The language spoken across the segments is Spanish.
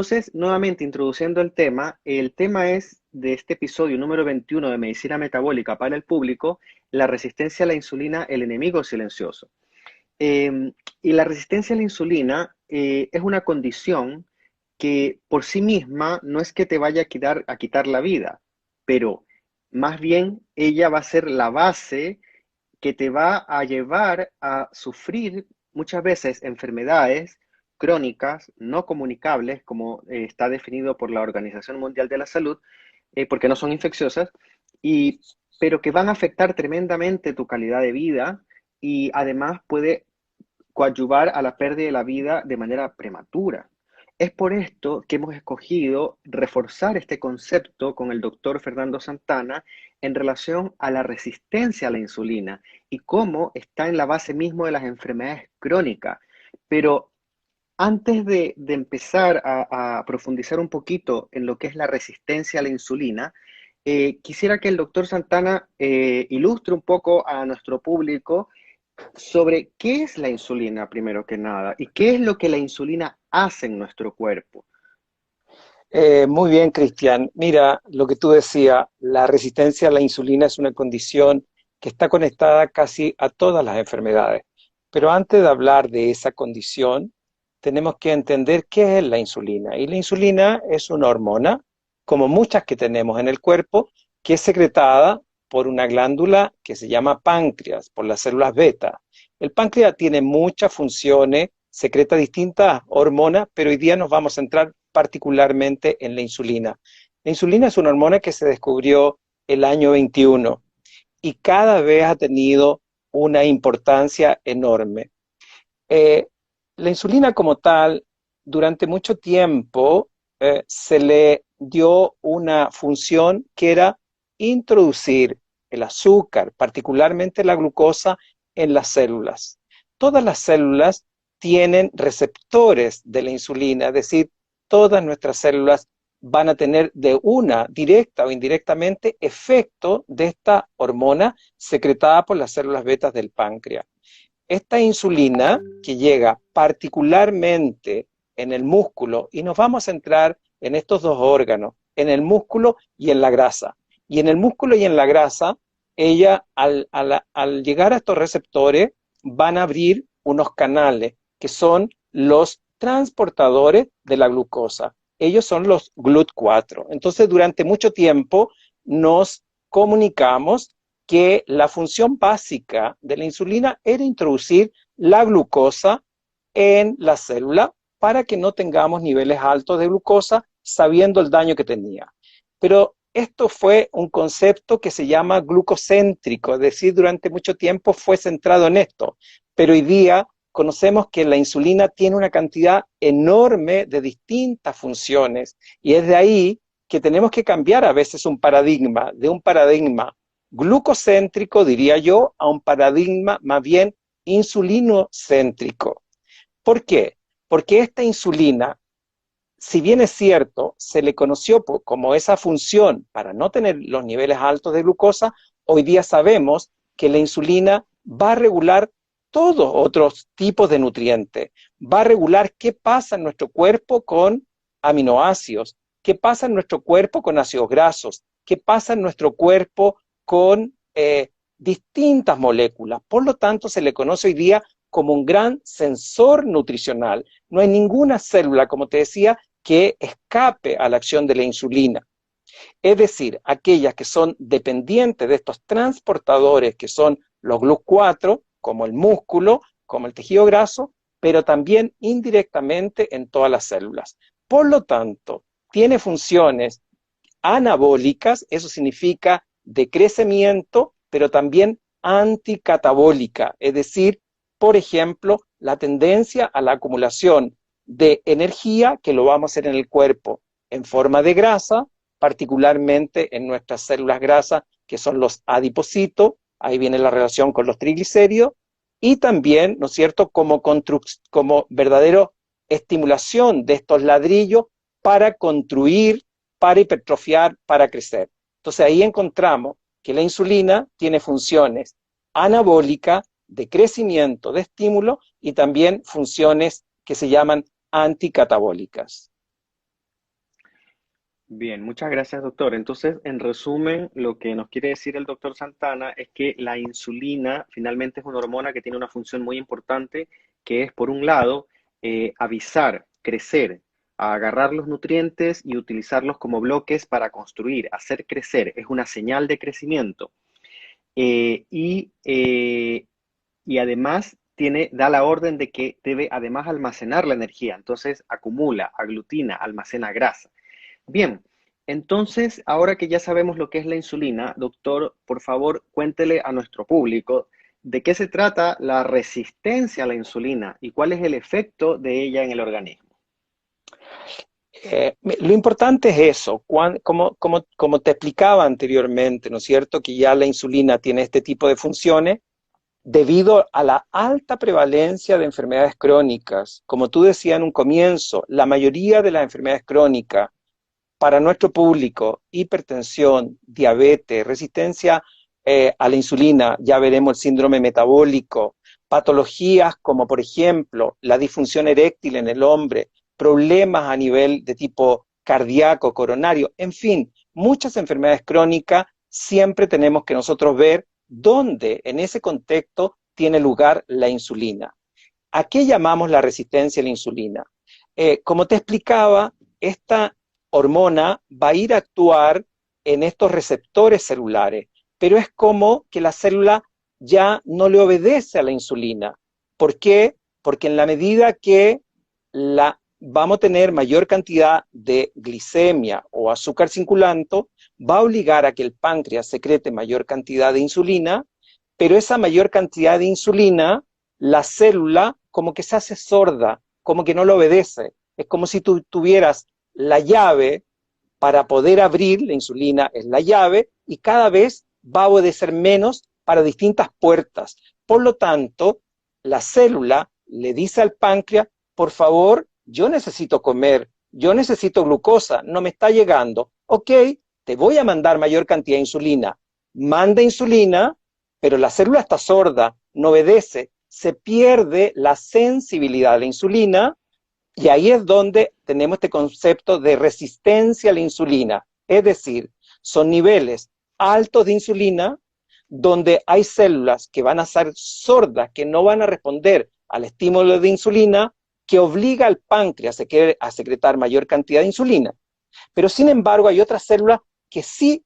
Entonces, nuevamente introduciendo el tema es de este episodio número 21 de Medicina Metabólica para el público, la resistencia a la insulina, el enemigo silencioso. Y la resistencia a la insulina es una condición que por sí misma no es que te vaya a quitar la vida, pero más bien ella va a ser la base que te va a llevar a sufrir muchas veces enfermedades crónicas no comunicables, como está definido por la Organización Mundial de la Salud, porque no son infecciosas, y, pero que van a afectar tremendamente tu calidad de vida y además puede coadyuvar a la pérdida de la vida de manera prematura. Es por esto que hemos escogido reforzar este concepto con el doctor Fernando Santana en relación a la resistencia a la insulina y cómo está en la base mismo de las enfermedades crónicas. Pero antes de empezar a profundizar un poquito en lo que es la resistencia a la insulina, quisiera que el doctor Santana ilustre un poco a nuestro público sobre qué es la insulina, primero que nada, y qué es lo que la insulina hace en nuestro cuerpo. Muy bien, Cristian. Mira, lo que tú decías, la resistencia a la insulina es una condición que está conectada casi a todas las enfermedades. Pero antes de hablar de esa condición, tenemos que entender qué es la insulina. Y la insulina es una hormona, como muchas que tenemos en el cuerpo, que es secretada por una glándula que se llama páncreas, por las células beta. El páncreas tiene muchas funciones, secreta distintas hormonas, pero hoy día nos vamos a centrar particularmente en la insulina. La insulina es una hormona que se descubrió el año 21 y cada vez ha tenido una importancia enorme. Eh, la insulina como tal, durante mucho tiempo se le dio una función que era introducir el azúcar, particularmente la glucosa, en las células. Todas las células tienen receptores de la insulina, es decir, todas nuestras células van a tener de una, directa o indirectamente, efecto de esta hormona secretada por las células betas del páncreas. Esta insulina que llega particularmente en el músculo, y nos vamos a centrar en estos dos órganos, en el músculo y en la grasa. Y en el músculo y en la grasa, ella al llegar a estos receptores van a abrir unos canales que son los transportadores de la glucosa. Ellos son los GLUT4. Entonces, durante mucho tiempo nos comunicamos que la función básica de la insulina era introducir la glucosa en la célula para que no tengamos niveles altos de glucosa sabiendo el daño que tenía. Pero esto fue un concepto que se llama glucocéntrico, es decir, durante mucho tiempo fue centrado en esto, pero hoy día conocemos que la insulina tiene una cantidad enorme de distintas funciones y es de ahí que tenemos que cambiar a veces un paradigma, de un paradigma glucocéntrico, diría yo, a un paradigma más bien insulinocéntrico. ¿Por qué? Porque esta insulina, si bien es cierto, se le conoció como esa función para no tener los niveles altos de glucosa, hoy día sabemos que la insulina va a regular todos otros tipos de nutrientes, va a regular qué pasa en nuestro cuerpo con aminoácidos, qué pasa en nuestro cuerpo con ácidos grasos, qué pasa en nuestro cuerpo con distintas moléculas. Por lo tanto, se le conoce hoy día como un gran sensor nutricional. No hay ninguna célula, como te decía, que escape a la acción de la insulina. Es decir, aquellas que son dependientes de estos transportadores que son los GLUT4, como el músculo, como el tejido graso, pero también indirectamente en todas las células. Por lo tanto, tiene funciones anabólicas, eso significa de crecimiento, pero también anticatabólica, es decir, por ejemplo, la tendencia a la acumulación de energía que lo vamos a hacer en el cuerpo en forma de grasa, particularmente en nuestras células grasas, que son los adipocitos, ahí viene la relación con los triglicéridos, y también, ¿no es cierto?, como verdadero estimulación de estos ladrillos para construir, para hipertrofiar, para crecer. Entonces ahí encontramos que la insulina tiene funciones anabólicas, de crecimiento, de estímulo, y también funciones que se llaman anticatabólicas. Bien, muchas gracias, doctor. Entonces, en resumen, lo que nos quiere decir el doctor Santana es que la insulina finalmente es una hormona que tiene una función muy importante, que es, por un lado, avisar, crecer, agarrar los nutrientes y utilizarlos como bloques para construir, hacer crecer. Es una señal de crecimiento. Eh, y, eh, y además da la orden de que debe además almacenar la energía. Entonces, acumula, aglutina, almacena grasa. Bien, entonces, ahora que ya sabemos lo que es la insulina, doctor, por favor, cuéntele a nuestro público de qué se trata la resistencia a la insulina y cuál es el efecto de ella en el organismo. Lo importante es eso, como te explicaba anteriormente, ¿no es cierto? Que ya la insulina tiene este tipo de funciones debido a la alta prevalencia de enfermedades crónicas. Como tú decías en un comienzo, la mayoría de las enfermedades crónicas para nuestro público, hipertensión, diabetes, resistencia a la insulina, ya veremos el síndrome metabólico, patologías como por ejemplo la disfunción eréctil en el hombre, problemas a nivel de tipo cardíaco, coronario, en fin, muchas enfermedades crónicas, siempre tenemos que nosotros ver dónde en ese contexto tiene lugar la insulina. ¿A qué llamamos la resistencia a la insulina? Como te explicaba, esta hormona va a ir a actuar en estos receptores celulares, pero es como que la célula ya no le obedece a la insulina. ¿Por qué? Porque en la medida que vamos a tener mayor cantidad de glicemia o azúcar circulante, va a obligar a que el páncreas secrete mayor cantidad de insulina, pero esa mayor cantidad de insulina, la célula como que se hace sorda, como que no lo obedece. Es como si tú tuvieras la llave para poder abrir, la insulina es la llave, y cada vez va a obedecer menos para distintas puertas. Por lo tanto, la célula le dice al páncreas, por favor, yo necesito comer, yo necesito glucosa, no me está llegando. Ok, te voy a mandar mayor cantidad de insulina. Manda insulina, pero la célula está sorda, no obedece, se pierde la sensibilidad a la insulina y ahí es donde tenemos este concepto de resistencia a la insulina. Es decir, son niveles altos de insulina donde hay células que van a ser sordas, que no van a responder al estímulo de insulina, que obliga al páncreas a secretar mayor cantidad de insulina. Pero sin embargo hay otras células que sí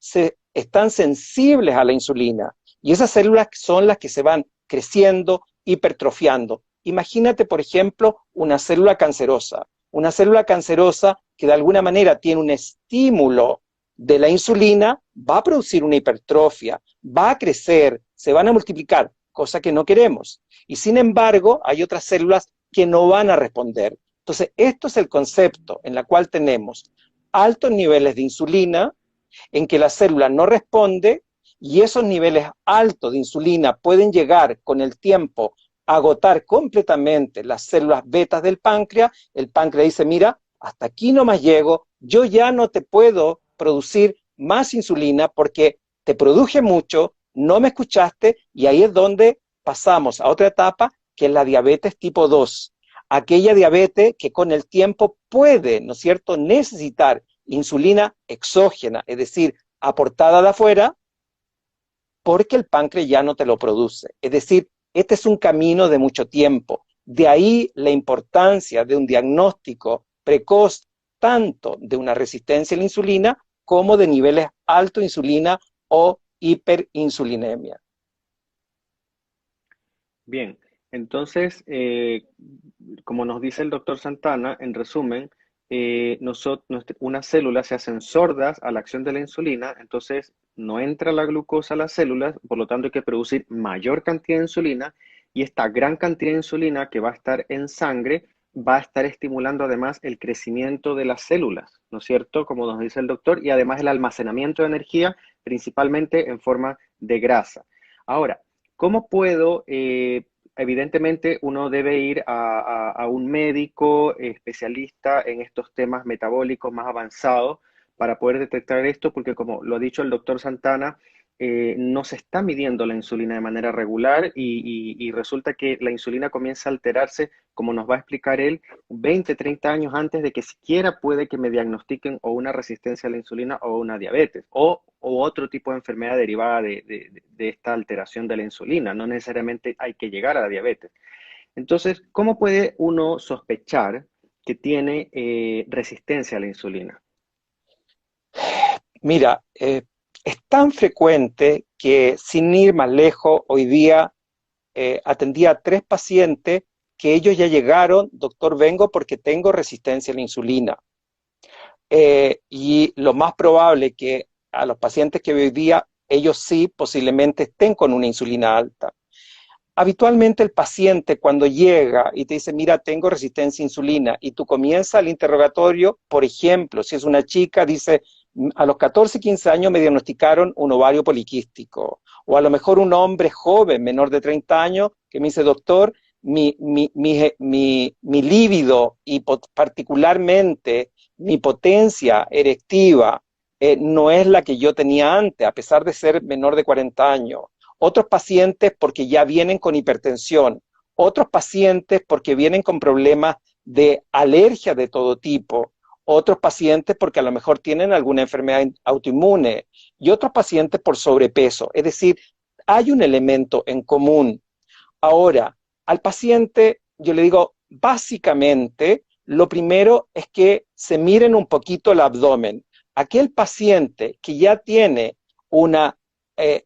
están sensibles a la insulina. Y esas células son las que se van creciendo, hipertrofiando. Imagínate, por ejemplo, una célula cancerosa. Una célula cancerosa que de alguna manera tiene un estímulo de la insulina, va a producir una hipertrofia, va a crecer, se van a multiplicar, cosa que no queremos. Y sin embargo, hay otras células que no van a responder. Entonces, esto es el concepto en el cual tenemos altos niveles de insulina, en que la célula no responde, y esos niveles altos de insulina pueden llegar con el tiempo a agotar completamente las células betas del páncreas. El páncreas dice, mira, hasta aquí nomás llego, yo ya no te puedo producir más insulina porque te produje mucho, no me escuchaste, y ahí es donde pasamos a otra etapa, que es la diabetes tipo 2. Aquella diabetes que con el tiempo puede, ¿no es cierto?, necesitar insulina exógena, es decir, aportada de afuera, porque el páncreas ya no te lo produce. Es decir, este es un camino de mucho tiempo. De ahí la importancia de un diagnóstico precoz, tanto de una resistencia a la insulina como de niveles altos de insulina o hiperinsulinemia. Bien, entonces, como nos dice el doctor Santana, en resumen, unas células se hacen sordas a la acción de la insulina, entonces no entra la glucosa a las células, por lo tanto hay que producir mayor cantidad de insulina y esta gran cantidad de insulina que va a estar en sangre va a estar estimulando además el crecimiento de las células, ¿no es cierto? Como nos dice el doctor, y además el almacenamiento de energía, principalmente en forma de grasa. Ahora, ¿cómo puedo, evidentemente uno debe ir a un médico especialista en estos temas metabólicos más avanzados para poder detectar esto, porque como lo ha dicho el doctor Santana, no se está midiendo la insulina de manera regular y resulta que la insulina comienza a alterarse, como nos va a explicar él, 20, 30 años antes de que siquiera puede que me diagnostiquen o una resistencia a la insulina o una diabetes o otro tipo de enfermedad derivada de esta alteración de la insulina. No necesariamente hay que llegar a la diabetes. Entonces, ¿cómo puede uno sospechar que tiene resistencia a la insulina? Mira, es tan frecuente que sin ir más lejos, hoy día atendí a 3 pacientes que ellos ya llegaron, doctor, vengo porque tengo resistencia a la insulina. Y lo más probable que a los pacientes que hoy día, ellos sí posiblemente estén con una insulina alta. Habitualmente el paciente cuando llega y te dice, mira, tengo resistencia a insulina, y tú comienzas el interrogatorio, por ejemplo, si es una chica, dice, a los 14, 15 años me diagnosticaron un ovario poliquístico, o a lo mejor un hombre joven, menor de 30 años, que me dice, doctor, mi líbido y particularmente mi potencia erectiva no es la que yo tenía antes, a pesar de ser menor de 40 años. Otros pacientes porque ya vienen con hipertensión, otros pacientes porque vienen con problemas de alergia de todo tipo, otros pacientes porque a lo mejor tienen alguna enfermedad autoinmune y otros pacientes por sobrepeso. Es decir, hay un elemento en común. Ahora, al paciente yo le digo, básicamente, lo primero es que se miren un poquito el abdomen. Aquel paciente que ya tiene una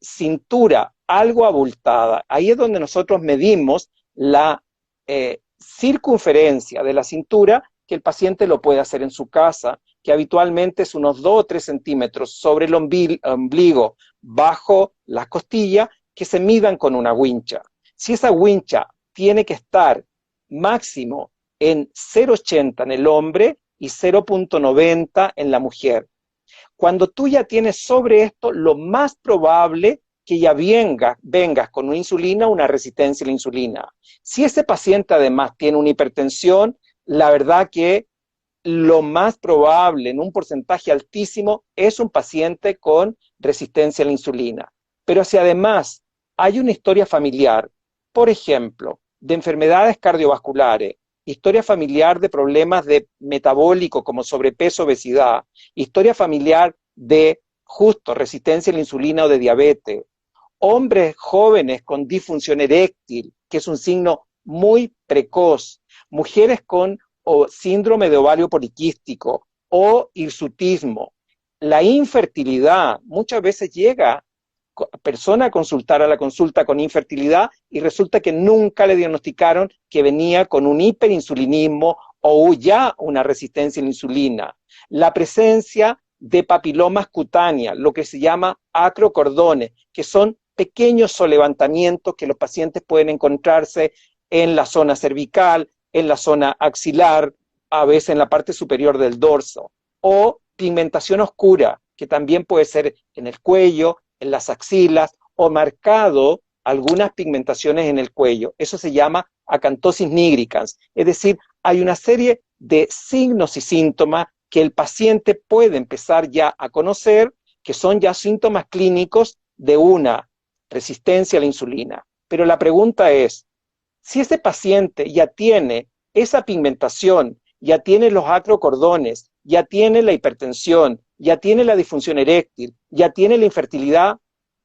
cintura algo abultada, ahí es donde nosotros medimos la circunferencia de la cintura, que el paciente lo puede hacer en su casa, que habitualmente es unos 2 o 3 centímetros sobre el ombligo, bajo las costillas, que se midan con una wincha. Si esa wincha tiene que estar máximo en 0,80 en el hombre y 0,90 en la mujer. Cuando tú ya tienes sobre esto, lo más probable que ya vengas con una insulina, una resistencia a la insulina. Si ese paciente además tiene una hipertensión, la verdad que lo más probable, en un porcentaje altísimo, es un paciente con resistencia a la insulina. Pero si además hay una historia familiar, por ejemplo, de enfermedades cardiovasculares, historia familiar de problemas de metabólico como sobrepeso, obesidad, historia familiar de justo resistencia a la insulina o de diabetes, hombres jóvenes con disfunción eréctil, que es un signo muy precoz, mujeres con síndrome de ovario poliquístico o hirsutismo. La infertilidad muchas veces llega a persona a consultar a la consulta con infertilidad y resulta que nunca le diagnosticaron que venía con un hiperinsulinismo o ya una resistencia a la insulina. La presencia de papilomas cutáneas, lo que se llama acrocordones, que son pequeños solevantamientos que los pacientes pueden encontrarse en la zona cervical, en la zona axilar, a veces en la parte superior del dorso, o pigmentación oscura, que también puede ser en el cuello, en las axilas, o marcado algunas pigmentaciones en el cuello. Eso se llama acantosis nigricans, es decir, hay una serie de signos y síntomas que el paciente puede empezar ya a conocer, que son ya síntomas clínicos de una resistencia a la insulina. Pero la pregunta es, si ese paciente ya tiene esa pigmentación, ya tiene los acrocordones, ya tiene la hipertensión, ya tiene la disfunción eréctil, ya tiene la infertilidad,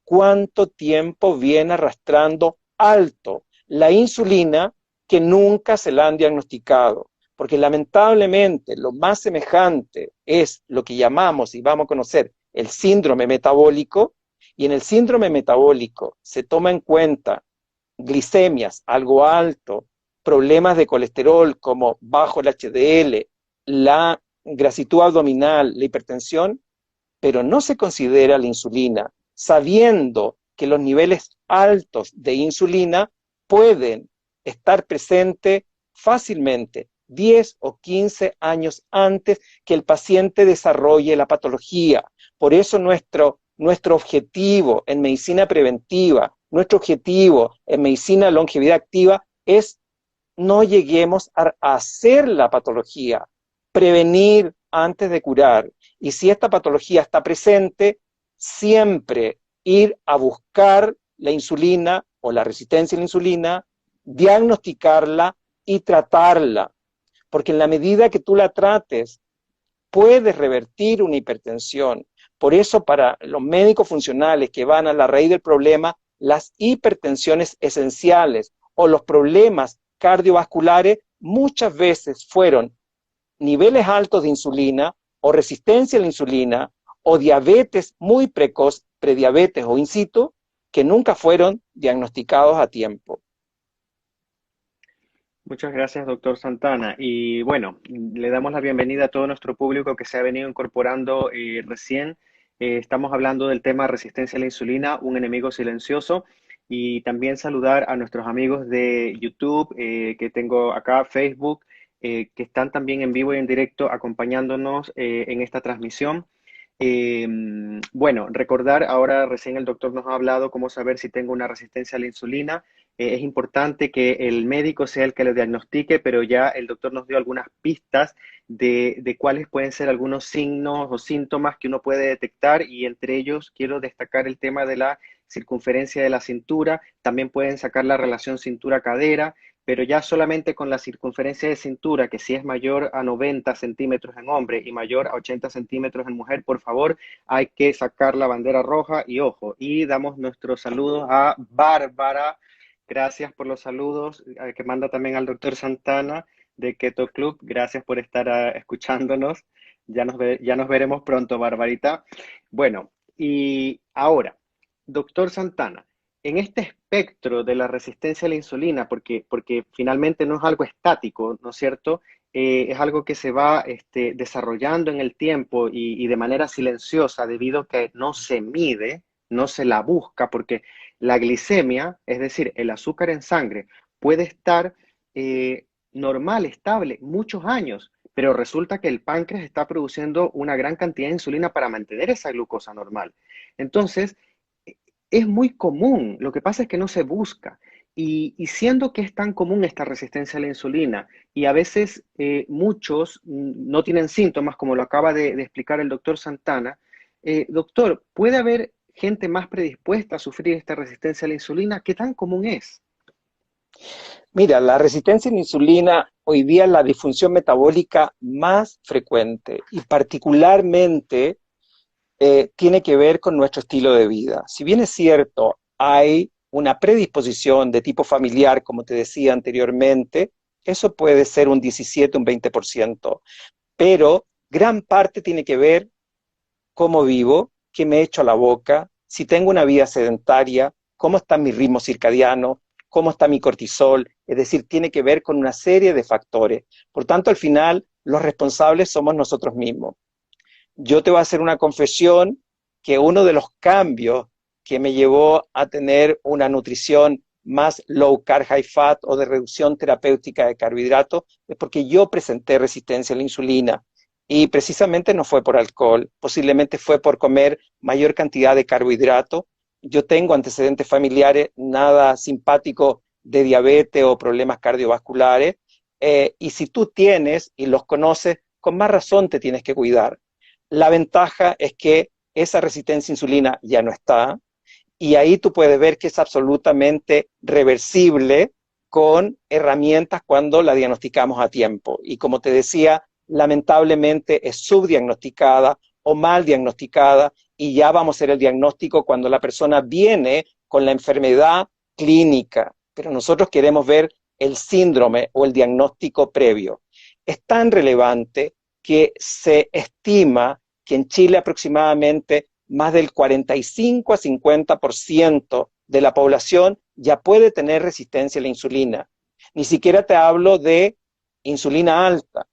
¿cuánto tiempo viene arrastrando alto la insulina que nunca se la han diagnosticado? Porque lamentablemente lo más semejante es lo que llamamos y vamos a conocer el síndrome metabólico, y en el síndrome metabólico se toma en cuenta glicemias, algo alto, problemas de colesterol como bajo el HDL, la grasitud abdominal, la hipertensión, pero no se considera la insulina, sabiendo que los niveles altos de insulina pueden estar presentes fácilmente 10 o 15 años antes que el paciente desarrolle la patología. Por eso nuestro objetivo en medicina preventiva, nuestro objetivo en medicina de longevidad activa es no lleguemos a hacer la patología, prevenir antes de curar. Y si esta patología está presente, siempre ir a buscar la insulina o la resistencia a la insulina, diagnosticarla y tratarla. Porque en la medida que tú la trates, puedes revertir una hipertensión. Por eso, para los médicos funcionales que van a la raíz del problema, las hipertensiones esenciales o los problemas cardiovasculares muchas veces fueron niveles altos de insulina o resistencia a la insulina o diabetes muy precoz, prediabetes o in situ, que nunca fueron diagnosticados a tiempo. Muchas gracias, doctor Santana. Y bueno, le damos la bienvenida a todo nuestro público que se ha venido incorporando recién. Estamos hablando del tema resistencia a la insulina, un enemigo silencioso. Y también saludar a nuestros amigos de YouTube que tengo acá, Facebook, que están también en vivo y en directo acompañándonos en esta transmisión. Eh, bueno, recordar, ahora recién el doctor nos ha hablado cómo saber si tengo una resistencia a la insulina. Es importante que el médico sea el que lo diagnostique, pero ya el doctor nos dio algunas pistas de cuáles pueden ser algunos signos o síntomas que uno puede detectar y entre ellos quiero destacar el tema de la circunferencia de la cintura. También pueden sacar la relación cintura-cadera, pero ya solamente con la circunferencia de cintura, que si es mayor a 90 centímetros en hombre y mayor a 80 centímetros en mujer, por favor, hay que sacar la bandera roja y ojo. Y damos nuestros saludos a Bárbara. Gracias por los saludos que manda también al doctor Santana de Keto Club. Gracias por estar escuchándonos. Ya nos veremos pronto, Barbarita. Bueno, y ahora, doctor Santana, en este espectro de la resistencia a la insulina, porque finalmente no es algo estático, ¿no es cierto? Es algo que se va desarrollando en el tiempo y de manera silenciosa debido a que no se mide, no se la busca, porque la glicemia, es decir, el azúcar en sangre, puede estar normal, estable, muchos años, pero resulta que el páncreas está produciendo una gran cantidad de insulina para mantener esa glucosa normal. Entonces, es muy común, lo que pasa es que no se busca. Y siendo que es tan común esta resistencia a la insulina y a veces muchos no tienen síntomas, como lo acaba de explicar el doctor Santana, doctor, ¿puede haber gente más predispuesta a sufrir esta resistencia a la insulina? ¿Qué tan común es? Mira, la resistencia a la insulina hoy día es la disfunción metabólica más frecuente y particularmente tiene que ver con nuestro estilo de vida. Si bien es cierto, hay una predisposición de tipo familiar, como te decía anteriormente, eso puede ser un 17, un 20%, pero gran parte tiene que ver cómo vivo, qué me echo a la boca, si tengo una vida sedentaria, cómo está mi ritmo circadiano, cómo está mi cortisol, es decir, tiene que ver con una serie de factores. Por tanto, al final, los responsables somos nosotros mismos. Yo te voy a hacer una confesión que uno de los cambios que me llevó a tener una nutrición más low carb, high fat o de reducción terapéutica de carbohidratos es porque yo presenté resistencia a la insulina y precisamente no fue por alcohol, posiblemente fue por comer mayor cantidad de carbohidratos. Yo tengo antecedentes familiares nada simpáticos de diabetes o problemas cardiovasculares y si tú tienes y los conoces, con más razón te tienes que cuidar. La ventaja es que esa resistencia a insulina ya no está y ahí tú puedes ver que es absolutamente reversible con herramientas cuando la diagnosticamos a tiempo. Y como te decía, lamentablemente es subdiagnosticada o mal diagnosticada y ya vamos a hacer el diagnóstico cuando la persona viene con la enfermedad clínica. Pero nosotros queremos ver el síndrome o el diagnóstico previo. Es tan relevante que se estima que en Chile aproximadamente más del 45 a 50% de la población ya puede tener resistencia a la insulina. Ni siquiera te hablo de insulina alta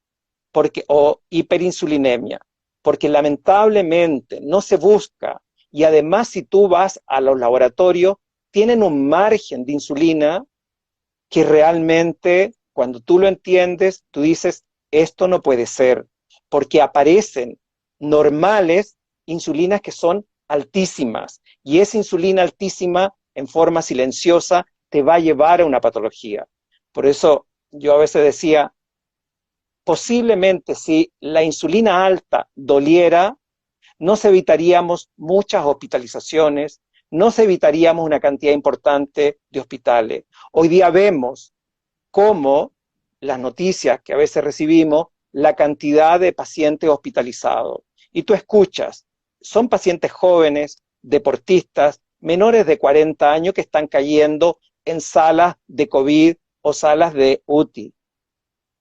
o hiperinsulinemia, porque lamentablemente no se busca y además si tú vas a los laboratorios, tienen un margen de insulina que realmente cuando tú lo entiendes, tú dices, esto no puede ser, porque aparecen normales insulinas que son altísimas y esa insulina altísima en forma silenciosa te va a llevar a una patología. Por eso yo a veces decía, posiblemente si la insulina alta doliera, nos evitaríamos muchas hospitalizaciones, nos evitaríamos una cantidad importante de hospitales. Hoy día vemos cómo las noticias que a veces recibimos, la cantidad de pacientes hospitalizados. Y tú escuchas, son pacientes jóvenes, deportistas, menores de 40 años que están cayendo en salas de COVID o salas de UTI.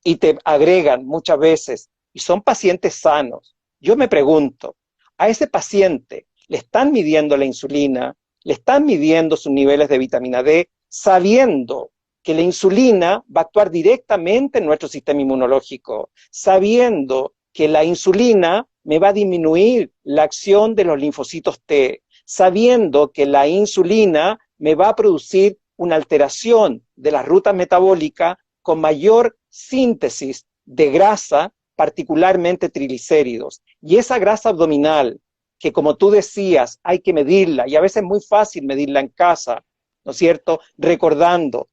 Y te agregan muchas veces, y son pacientes sanos. Yo me pregunto, a ese paciente le están midiendo la insulina, le están midiendo sus niveles de vitamina D, sabiendo que la insulina va a actuar directamente en nuestro sistema inmunológico, sabiendo que la insulina me va a disminuir la acción de los linfocitos T, sabiendo que la insulina me va a producir una alteración de las rutas metabólicas con mayor síntesis de grasa, particularmente triglicéridos. Y esa grasa abdominal, que como tú decías, hay que medirla, y a veces es muy fácil medirla en casa, ¿no es cierto? Recordando,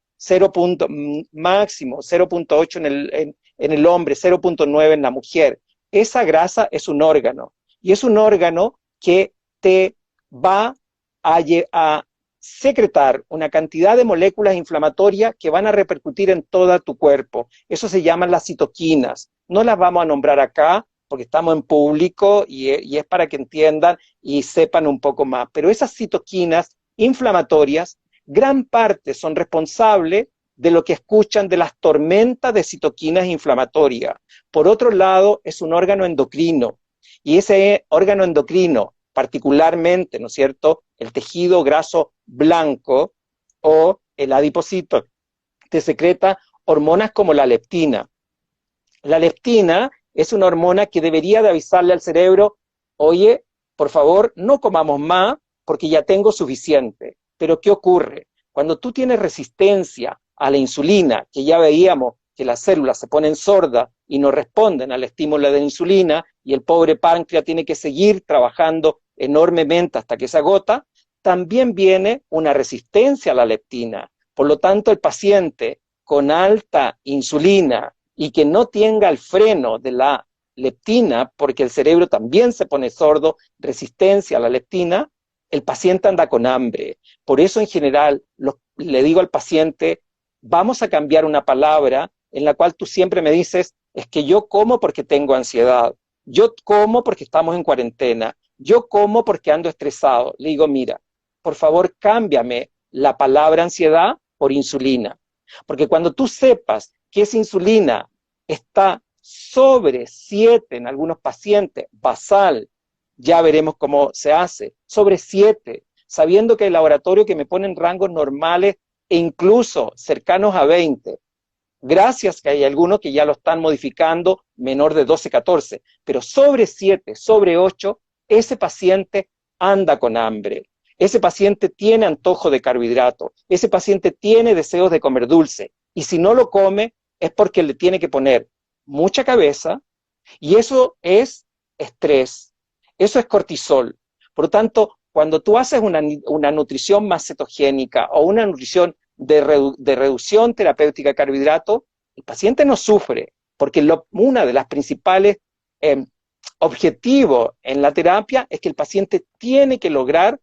máximo 0,8 en el hombre, 0,9 en la mujer. Esa grasa es un órgano, y es un órgano que te va a secretar una cantidad de moléculas inflamatorias que van a repercutir en todo tu cuerpo. Eso se llaman las citoquinas. No las vamos a nombrar acá porque estamos en público y es para que entiendan y sepan un poco más. Pero esas citoquinas inflamatorias, gran parte son responsables de lo que escuchan de las tormentas de citoquinas inflamatorias. Por otro lado, es un órgano endocrino, y ese órgano endocrino, particularmente, ¿no es cierto?, el tejido graso blanco o el adipocito, te secreta hormonas como la leptina. La leptina es una hormona que debería de avisarle al cerebro, oye, por favor, no comamos más porque ya tengo suficiente. Pero ¿qué ocurre? Cuando tú tienes resistencia a la insulina, que ya veíamos que las células se ponen sordas y no responden al estímulo de la insulina, y el pobre páncreas tiene que seguir trabajando enormemente hasta que se agota, también viene una resistencia a la leptina. Por lo tanto, el paciente con alta insulina y que no tenga el freno de la leptina, porque el cerebro también se pone sordo, resistencia a la leptina, el paciente anda con hambre. Por eso, en general, le digo al paciente, vamos a cambiar una palabra en la cual tú siempre me dices, es que yo como porque tengo ansiedad, yo como porque estamos en cuarentena, yo como porque ando estresado. Le digo, mira, por favor, cámbiame la palabra ansiedad por insulina. Porque cuando tú sepas que esa insulina está sobre 7 en algunos pacientes, basal, ya veremos cómo se hace, sobre 7, sabiendo que el laboratorio que me pone en rangos normales e incluso cercanos a 20, gracias que hay algunos que ya lo están modificando, menor de 12, 14, pero sobre 7, sobre 8, ese paciente anda con hambre, ese paciente tiene antojo de carbohidrato, ese paciente tiene deseos de comer dulce, y si no lo come es porque le tiene que poner mucha cabeza, y eso es estrés, eso es cortisol. Por lo tanto, cuando tú haces una nutrición más cetogénica o una nutrición de reducción terapéutica de carbohidratos, el paciente no sufre, porque una de las principales objetivos en la terapia es que el paciente tiene que lograr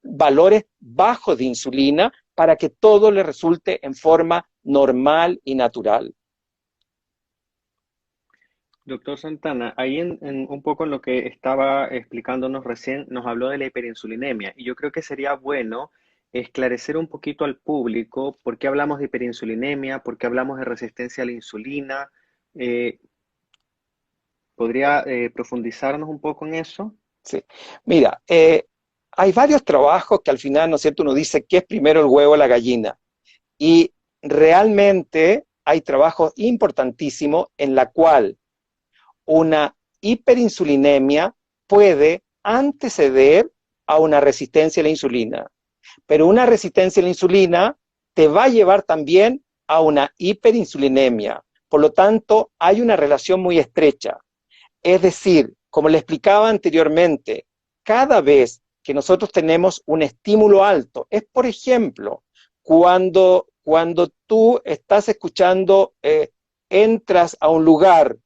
valores bajos de insulina para que todo le resulte en forma normal y natural. Doctor Santana, ahí un poco en lo que estaba explicándonos recién, nos habló de la hiperinsulinemia y yo creo que sería bueno esclarecer un poquito al público por qué hablamos de hiperinsulinemia, por qué hablamos de resistencia a la insulina. Eh, ¿Podría profundizarnos un poco en eso? Sí. Mira, hay varios trabajos que al final, ¿no es cierto?, uno dice qué es primero el huevo o la gallina. Y realmente hay trabajos importantísimos en la cual una hiperinsulinemia puede anteceder a una resistencia a la insulina. Pero una resistencia a la insulina te va a llevar también a una hiperinsulinemia. Por lo tanto, hay una relación muy estrecha. Es decir, como le explicaba anteriormente, cada vez que nosotros tenemos un estímulo alto, es por ejemplo, cuando tú estás escuchando, entras a un lugar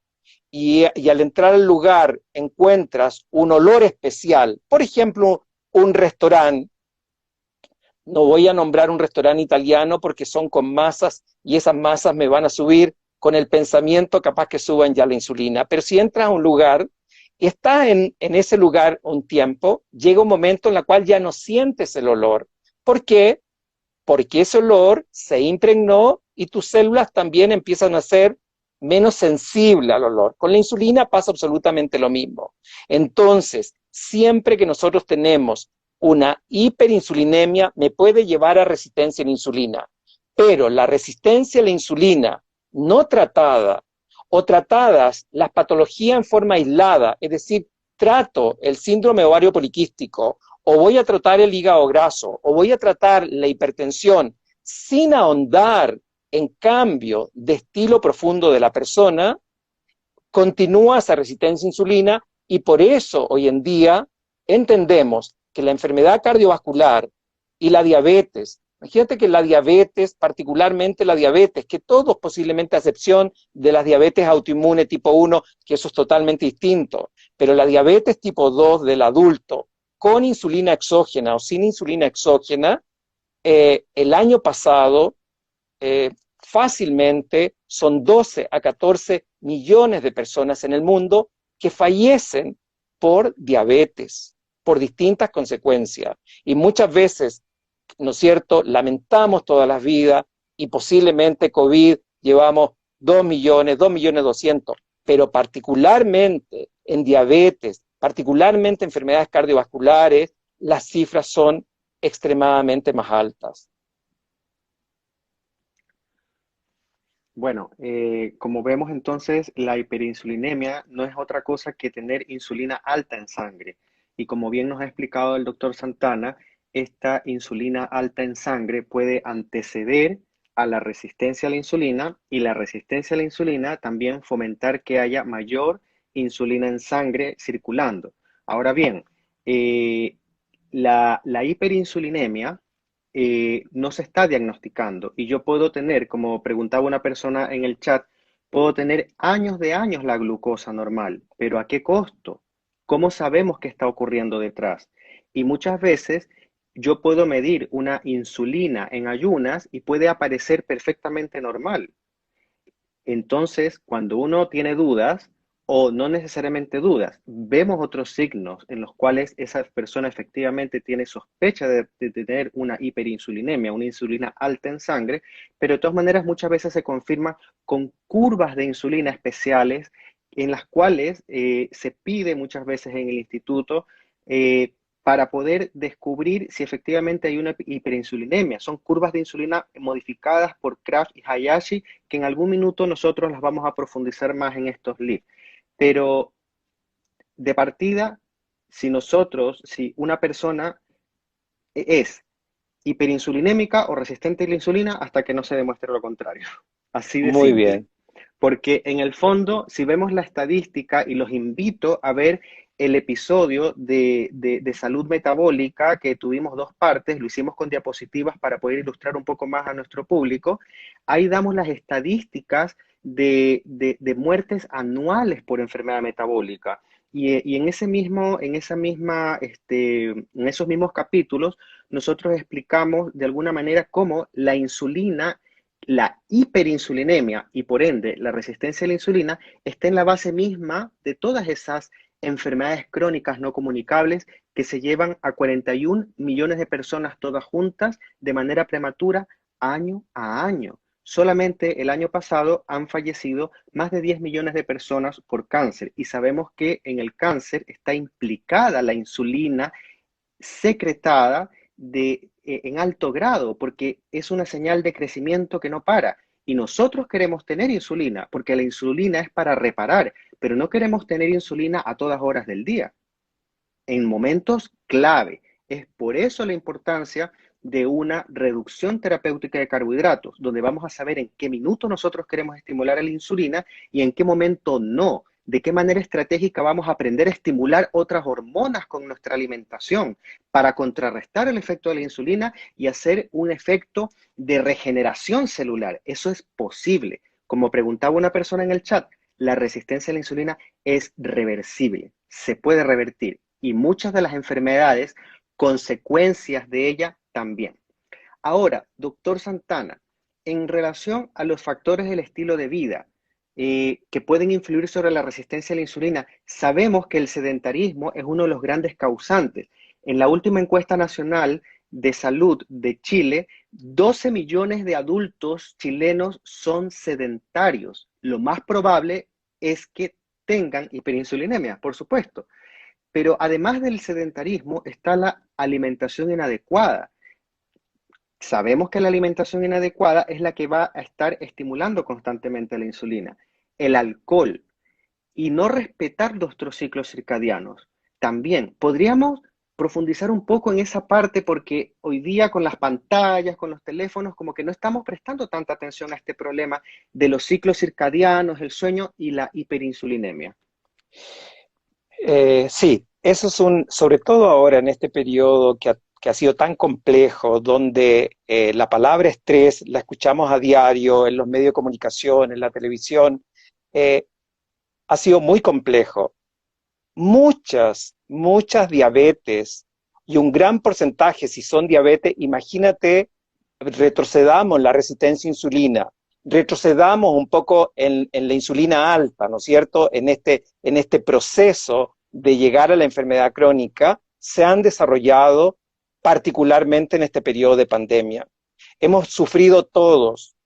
y al entrar al lugar encuentras un olor especial, por ejemplo, un restaurante, no voy a nombrar un restaurante italiano porque son con masas y esas masas me van a subir con el pensamiento, capaz que suban ya la insulina. Pero si entras a un lugar y estás en ese lugar un tiempo, llega un momento en el cual ya no sientes el olor. ¿Por qué? Porque ese olor se impregnó y tus células también empiezan a ser menos sensibles al olor. Con la insulina pasa absolutamente lo mismo. Entonces, siempre que nosotros tenemos una hiperinsulinemia, me puede llevar a resistencia a la insulina. Pero la resistencia a la insulina no tratada o tratadas las patologías en forma aislada, es decir, trato el síndrome ovario poliquístico o voy a tratar el hígado graso, o voy a tratar la hipertensión sin ahondar en cambio de estilo profundo de la persona, continúa esa resistencia a insulina y por eso hoy en día entendemos que la enfermedad cardiovascular y la diabetes, imagínate que la diabetes, particularmente la diabetes, que todos posiblemente a excepción de las diabetes autoinmune tipo 1, que eso es totalmente distinto, pero la diabetes tipo 2 del adulto, con insulina exógena o sin insulina exógena, el año pasado fácilmente son 12 a 14 millones de personas en el mundo que fallecen por diabetes, por distintas consecuencias. Y muchas veces, ¿no es cierto?, lamentamos todas las vidas y posiblemente COVID llevamos 2 millones 200, pero particularmente en diabetes, particularmente enfermedades cardiovasculares, las cifras son extremadamente más altas. Bueno, como vemos entonces, la hiperinsulinemia no es otra cosa que tener insulina alta en sangre. Y como bien nos ha explicado el doctor Santana, esta insulina alta en sangre puede anteceder a la resistencia a la insulina y la resistencia a la insulina también fomentar que haya mayor insulina en sangre circulando. Ahora bien, eh, la hiperinsulinemia no se está diagnosticando y yo puedo tener, como preguntaba una persona en el chat, puedo tener años de años la glucosa normal, pero ¿a qué costo? ¿Cómo sabemos qué está ocurriendo detrás? Y muchas veces yo puedo medir una insulina en ayunas y puede aparecer perfectamente normal. Entonces, cuando uno tiene dudas, o no necesariamente dudas, vemos otros signos en los cuales esa persona efectivamente tiene sospecha de tener una hiperinsulinemia, una insulina alta en sangre, pero de todas maneras muchas veces se confirma con curvas de insulina especiales en las cuales se pide muchas veces en el instituto eh, para poder descubrir si efectivamente hay una hiperinsulinemia. Son curvas de insulina modificadas por Kraft y Hayashi que en algún minuto nosotros las vamos a profundizar más en estos lives. Pero de partida, si una persona es hiperinsulinémica o resistente a la insulina hasta que no se demuestre lo contrario. Así de Muy simple. bien. Porque en el fondo, si vemos la estadística, y los invito a ver el episodio de salud metabólica, que tuvimos dos partes, lo hicimos con diapositivas para poder ilustrar un poco más a nuestro público, ahí damos las estadísticas de muertes anuales por enfermedad metabólica. Y en ese mismo, en esa misma, en esos mismos capítulos, nosotros explicamos de alguna manera cómo la insulina, la hiperinsulinemia y por ende la resistencia a la insulina está en la base misma de todas esas enfermedades crónicas no comunicables que se llevan a 41 millones de personas todas juntas de manera prematura año a año. Solamente el año pasado han fallecido más de 10 millones de personas por cáncer y sabemos que en el cáncer está implicada la insulina secretada en alto grado, porque es una señal de crecimiento que no para. Y nosotros queremos tener insulina, porque la insulina es para reparar, pero no queremos tener insulina a todas horas del día, en momentos clave. Es por eso la importancia de una reducción terapéutica de carbohidratos, donde vamos a saber en qué minuto nosotros queremos estimular a la insulina y en qué momento no. De qué manera estratégica vamos a aprender a estimular otras hormonas con nuestra alimentación para contrarrestar el efecto de la insulina y hacer un efecto de regeneración celular. Eso es posible. Como preguntaba una persona en el chat, la resistencia a la insulina es reversible, se puede revertir y muchas de las enfermedades, consecuencias de ella también. Ahora, doctor Santana, en relación a los factores del estilo de vida que pueden influir sobre la resistencia a la insulina, sabemos que el sedentarismo es uno de los grandes causantes. En la última encuesta nacional de salud de Chile, 12 millones de adultos chilenos son sedentarios. Lo más probable es que tengan hiperinsulinemia, por supuesto. Pero además del sedentarismo está la alimentación inadecuada. Sabemos que la alimentación inadecuada es la que va a estar estimulando constantemente la insulina. El alcohol y no respetar nuestros ciclos circadianos. También podríamos profundizar un poco en esa parte porque hoy día con las pantallas, con los teléfonos, como que no estamos prestando tanta atención a este problema de los ciclos circadianos, el sueño y la hiperinsulinemia. Sí, eso es sobre todo ahora en este periodo que ha sido tan complejo, donde la palabra estrés la escuchamos a diario en los medios de comunicación, en la televisión, eh, ha sido muy complejo. Muchas diabetes y un gran porcentaje, si son diabetes, imagínate, retrocedamos la resistencia a insulina, retrocedamos un poco en la insulina alta, ¿no es cierto? En este proceso de llegar a la enfermedad crónica, se han desarrollado particularmente en este periodo de pandemia. Hemos sufrido todos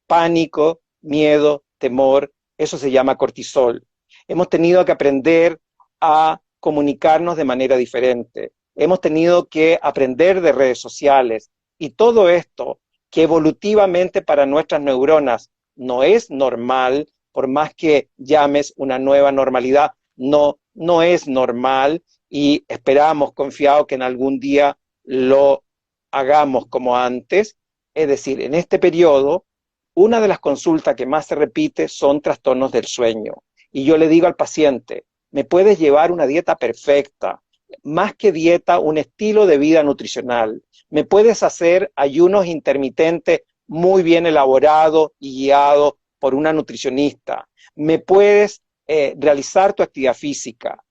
pánico, miedo, temor, eso se llama cortisol. Hemos tenido que aprender a comunicarnos de manera diferente. Hemos tenido que aprender de redes sociales y todo esto que evolutivamente para nuestras neuronas no es normal, por más que llames una nueva normalidad, no es normal y esperamos, confiado que en algún día lo hagamos como antes. Es decir, en este periodo, una de las consultas que más se repite son trastornos del sueño. Y yo le digo al paciente, me puedes llevar una dieta perfecta, más que dieta, un estilo de vida nutricional. Me puedes hacer ayunos intermitentes muy bien elaborados y guiados por una nutricionista. Me puedes realizar tu actividad física.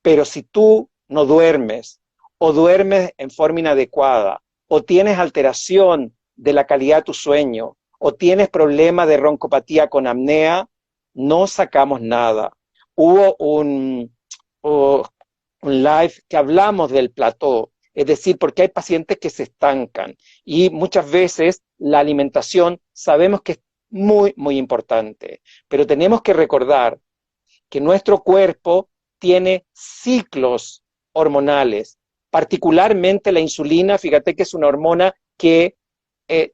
Pero si tú no duermes, o duermes en forma inadecuada, o tienes alteración de la calidad de tu sueño, o tienes problemas de broncopatía con apnea, no sacamos nada. Hubo un live que hablamos del plató, es decir, porque hay pacientes que se estancan y muchas veces la alimentación sabemos que es muy importante, pero tenemos que recordar que nuestro cuerpo tiene ciclos hormonales, particularmente la insulina, fíjate que es una hormona que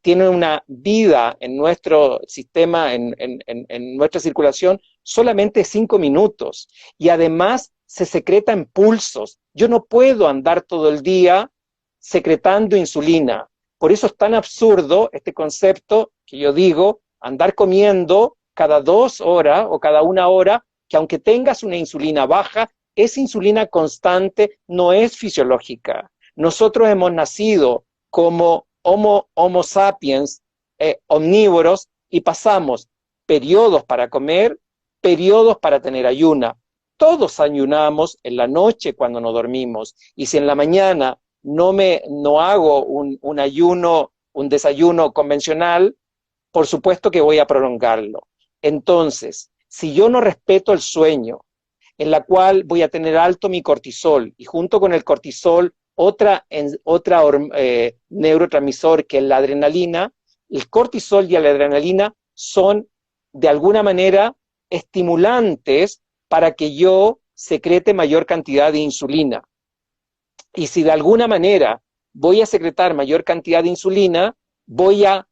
tiene una vida en nuestro sistema, en nuestra circulación, solamente 5 minutos. Y además se secreta en pulsos. Yo no puedo andar todo el día secretando insulina. Por eso es tan absurdo este concepto que yo digo, andar comiendo cada 2 horas o cada 1 hora, que aunque tengas una insulina baja, esa insulina constante no es fisiológica. Nosotros hemos nacido como Homo sapiens omnívoros y pasamos periodos para comer, periodos para tener ayuna. Todos ayunamos en la noche cuando nos dormimos y si en la mañana no hago un ayuno, un desayuno convencional, por supuesto que voy a prolongarlo. Entonces, si yo no respeto el sueño, en la cual voy a tener alto mi cortisol y junto con el cortisol otra neurotransmisor que es la adrenalina, el cortisol y la adrenalina son de alguna manera estimulantes para que yo secrete mayor cantidad de insulina. Y si de alguna manera voy a secretar mayor cantidad de insulina, voy a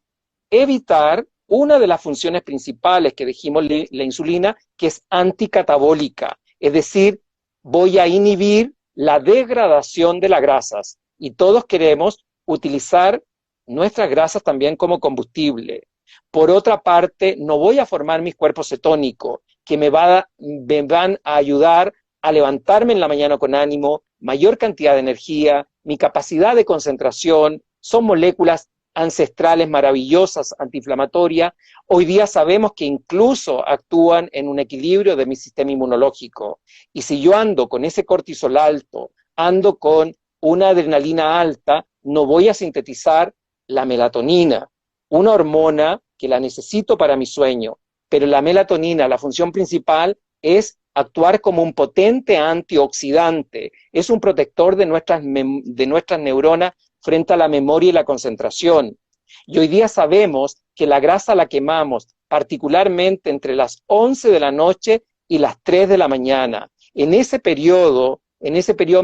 evitar una de las funciones principales que dijimos la insulina, que es anticatabólica. Es decir, voy a inhibir la degradación de las grasas y todos queremos utilizar nuestras grasas también como combustible. Por otra parte, no voy a formar mis cuerpos cetónicos que me van a ayudar a levantarme en la mañana con ánimo, mayor cantidad de energía, mi capacidad de concentración, son moléculas ancestrales maravillosas antiinflamatorias. Hoy día sabemos que incluso actúan en un equilibrio de mi sistema inmunológico. Y si yo ando con ese cortisol alto, ando con una adrenalina alta, no voy a sintetizar la melatonina, una hormona que la necesito para mi sueño, pero la melatonina, la función principal es actuar como un potente antioxidante, es un protector de nuestras neuronas frente a la memoria y la concentración. Y hoy día sabemos que la grasa la quemamos particularmente entre las 11 de la noche y las 3 de la mañana, en ese periodo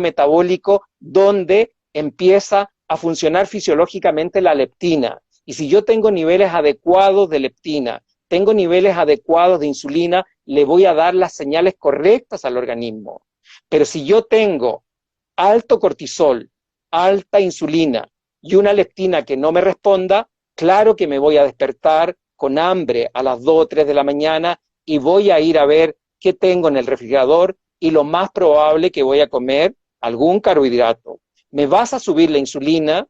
metabólico donde empieza a funcionar fisiológicamente la leptina. Y si yo tengo niveles adecuados de leptina, tengo niveles adecuados de insulina, le voy a dar las señales correctas al organismo. Pero si yo tengo alto cortisol, alta insulina y una leptina que no me responda, claro que me voy a despertar con hambre a las 2 o 3 de la mañana y voy a ir a ver qué tengo en el refrigerador y lo más probable que voy a comer algún carbohidrato. Me vas a subir la insulina,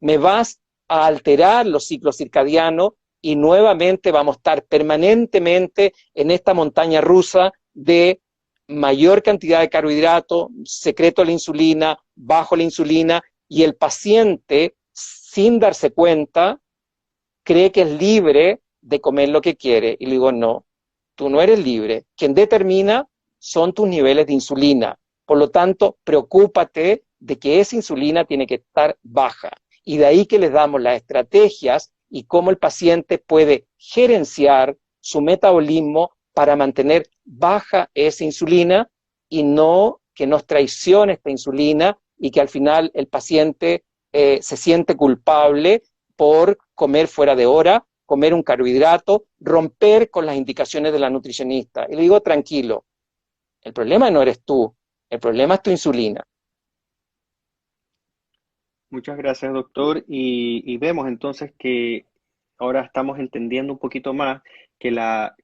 me vas a alterar los ciclos circadianos y nuevamente vamos a estar permanentemente en esta montaña rusa de mayor cantidad de carbohidratos, secreto la insulina, bajo la insulina, y el paciente, sin darse cuenta, cree que es libre de comer lo que quiere. Y le digo, no, tú no eres libre. Quien determina son tus niveles de insulina. Por lo tanto, preocúpate de que esa insulina tiene que estar baja. Y de ahí que les damos las estrategias y cómo el paciente puede gerenciar su metabolismo para mantener baja esa insulina y no que nos traicione esta insulina y que al final el paciente se siente culpable por comer fuera de hora, comer un carbohidrato, romper con las indicaciones de la nutricionista. Y le digo, tranquilo, el problema no eres tú, el problema es tu insulina. Muchas gracias, doctor. Y vemos entonces que ahora estamos entendiendo un poquito más que la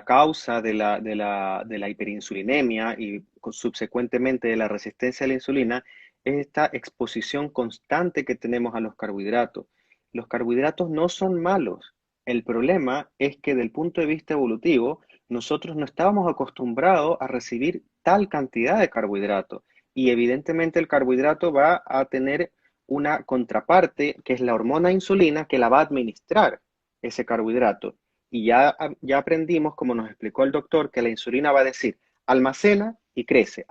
causa de la hiperinsulinemia y subsecuentemente de la resistencia a la insulina es esta exposición constante que tenemos a los carbohidratos. Los carbohidratos no son malos. El problema es que, desde el punto de vista evolutivo, nosotros no estábamos acostumbrados a recibir tal cantidad de carbohidratos. Y evidentemente el carbohidrato va a tener una contraparte, que es la hormona insulina, que la va a administrar ese carbohidrato. Y ya aprendimos, como nos explicó el doctor, que la insulina va a decir, almacena y crece,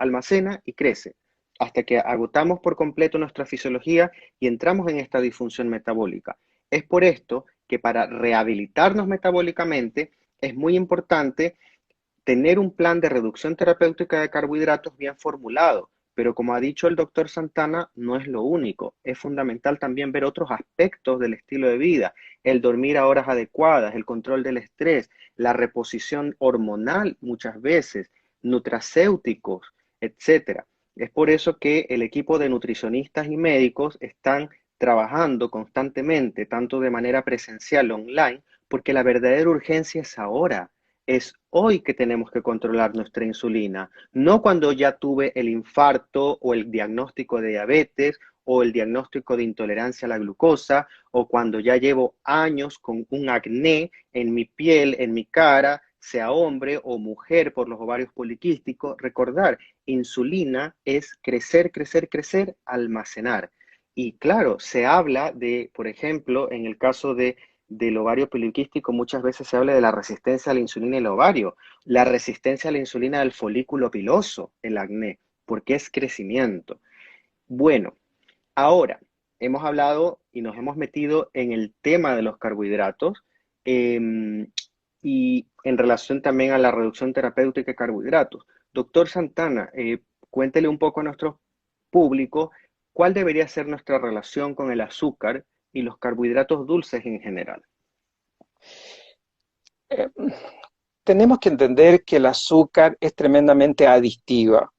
hasta que agotamos por completo nuestra fisiología y entramos en esta disfunción metabólica. Es por esto que para rehabilitarnos metabólicamente es muy importante tener un plan de reducción terapéutica de carbohidratos bien formulado, pero como ha dicho el doctor Santana, no es lo único. Es fundamental también ver otros aspectos del estilo de vida, el dormir a horas adecuadas, el control del estrés, la reposición hormonal muchas veces, nutracéuticos, etcétera. Es por eso que el equipo de nutricionistas y médicos están trabajando constantemente, tanto de manera presencial o online, porque la verdadera urgencia es ahora. Es hoy que tenemos que controlar nuestra insulina, no cuando ya tuve el infarto o el diagnóstico de diabetes o el diagnóstico de intolerancia a la glucosa o cuando ya llevo años con un acné en mi piel, en mi cara, sea hombre o mujer por los ovarios poliquísticos. Recordar, insulina es crecer, crecer, crecer, almacenar. Y claro, se habla de, por ejemplo, en el caso del ovario poliquístico, muchas veces se habla de la resistencia a la insulina en el ovario, la resistencia a la insulina del folículo piloso, el acné, porque es crecimiento. Bueno, ahora hemos hablado y nos hemos metido en el tema de los carbohidratos y en relación también a la reducción terapéutica de carbohidratos. Doctor Santana, cuéntele un poco a nuestro público cuál debería ser nuestra relación con el azúcar y los carbohidratos dulces en general. Eh, Tenemos que entender que el azúcar es tremendamente adictiva.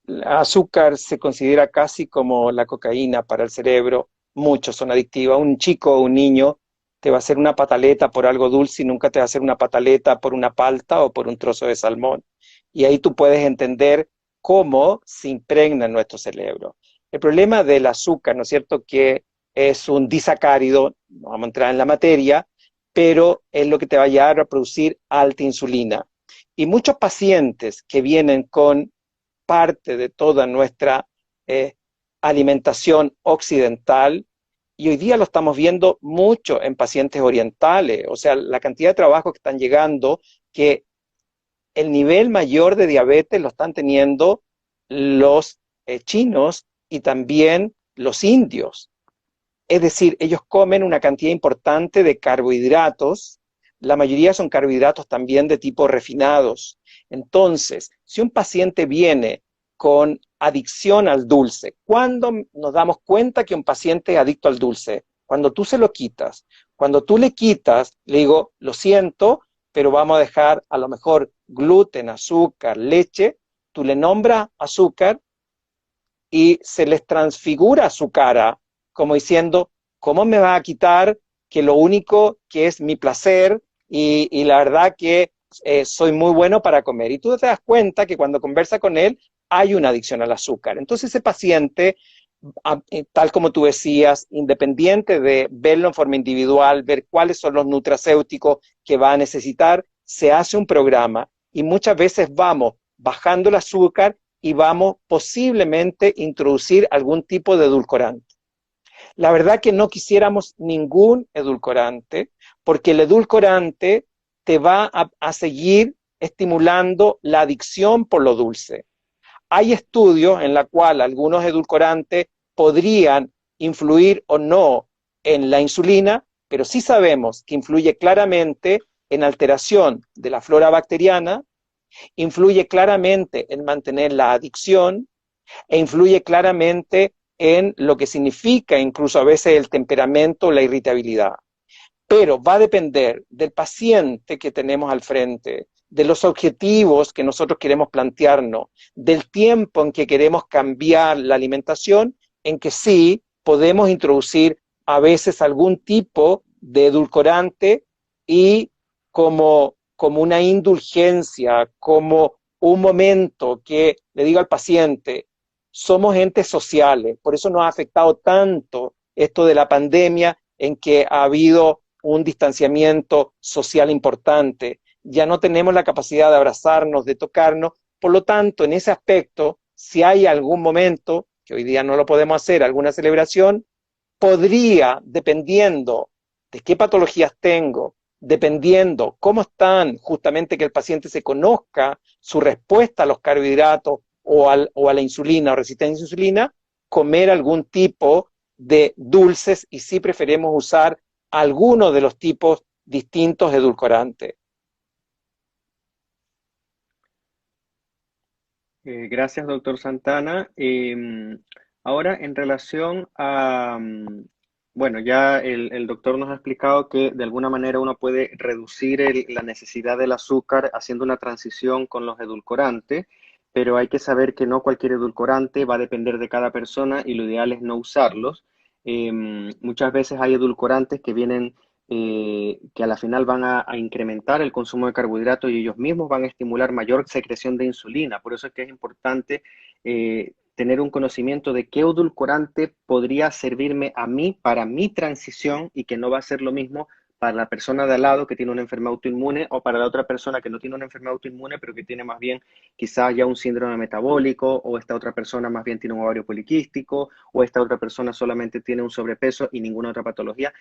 El azúcar se considera casi como la cocaína para el cerebro. Muchos son adictivas. Un chico o un niño te va a hacer una pataleta por algo dulce y nunca te va a hacer una pataleta por una palta o por un trozo de salmón. Y ahí tú puedes entender cómo se impregna en nuestro cerebro. El problema del azúcar, ¿no es cierto?, que es un disacárido, no vamos a entrar en la materia, pero es lo que te va a llevar a producir alta insulina. Y muchos pacientes que vienen con parte de toda nuestra alimentación occidental, y hoy día lo estamos viendo mucho en pacientes orientales, o sea, la cantidad de trabajos que están llegando, que el nivel mayor de diabetes lo están teniendo los chinos y también los indios. Es decir, ellos comen una cantidad importante de carbohidratos, la mayoría son carbohidratos también de tipo refinados. Entonces, si un paciente viene con adicción al dulce, ¿cuándo nos damos cuenta que un paciente es adicto al dulce? Cuando tú se lo quitas. Cuando tú le quitas, le digo, lo siento, pero vamos a dejar a lo mejor gluten, azúcar, leche, tú le nombras azúcar y se les transfigura su cara, como diciendo, ¿cómo me va a quitar que lo único que es mi placer y la verdad que soy muy bueno para comer? Y tú te das cuenta que cuando conversa con él hay una adicción al azúcar. Entonces ese paciente, tal como tú decías, independiente de verlo en forma individual, ver cuáles son los nutracéuticos que va a necesitar, se hace un programa y muchas veces vamos bajando el azúcar y vamos posiblemente introducir algún tipo de edulcorante. La verdad que no quisiéramos ningún edulcorante, porque el edulcorante te va a seguir estimulando la adicción por lo dulce. Hay estudios en los cuales algunos edulcorantes podrían influir o no en la insulina, pero sí sabemos que influye claramente en alteración de la flora bacteriana, influye claramente en mantener la adicción e influye claramente en lo que significa incluso a veces el temperamento o la irritabilidad. Pero va a depender del paciente que tenemos al frente, de los objetivos que nosotros queremos plantearnos, del tiempo en que queremos cambiar la alimentación, en que sí podemos introducir a veces algún tipo de edulcorante y como una indulgencia, como un momento que le digo al paciente, somos entes sociales, por eso nos ha afectado tanto esto de la pandemia en que ha habido un distanciamiento social importante, ya no tenemos la capacidad de abrazarnos, de tocarnos, por lo tanto, en ese aspecto, si hay algún momento, que hoy día no lo podemos hacer, alguna celebración, podría, dependiendo de qué patologías tengo, dependiendo cómo están, justamente que el paciente se conozca su respuesta a los carbohidratos o a la insulina o resistencia a insulina, comer algún tipo de dulces y sí preferimos usar algunos de los tipos distintos de edulcorantes. Gracias, doctor Santana. Ahora, en relación a, bueno, ya el doctor nos ha explicado que de alguna manera uno puede reducir la necesidad del azúcar haciendo una transición con los edulcorantes, pero hay que saber que no cualquier edulcorante va a depender de cada persona y lo ideal es no usarlos. Muchas veces hay edulcorantes que vienen que a la final van a incrementar el consumo de carbohidratos y ellos mismos van a estimular mayor secreción de insulina. Por eso es que es importante tener un conocimiento de qué edulcorante podría servirme a mí para mi transición y que no va a ser lo mismo para la persona de al lado que tiene una enfermedad autoinmune o para la otra persona que no tiene una enfermedad autoinmune pero que tiene más bien quizás ya un síndrome metabólico o esta otra persona más bien tiene un ovario poliquístico o esta otra persona solamente tiene un sobrepeso y ninguna otra patología.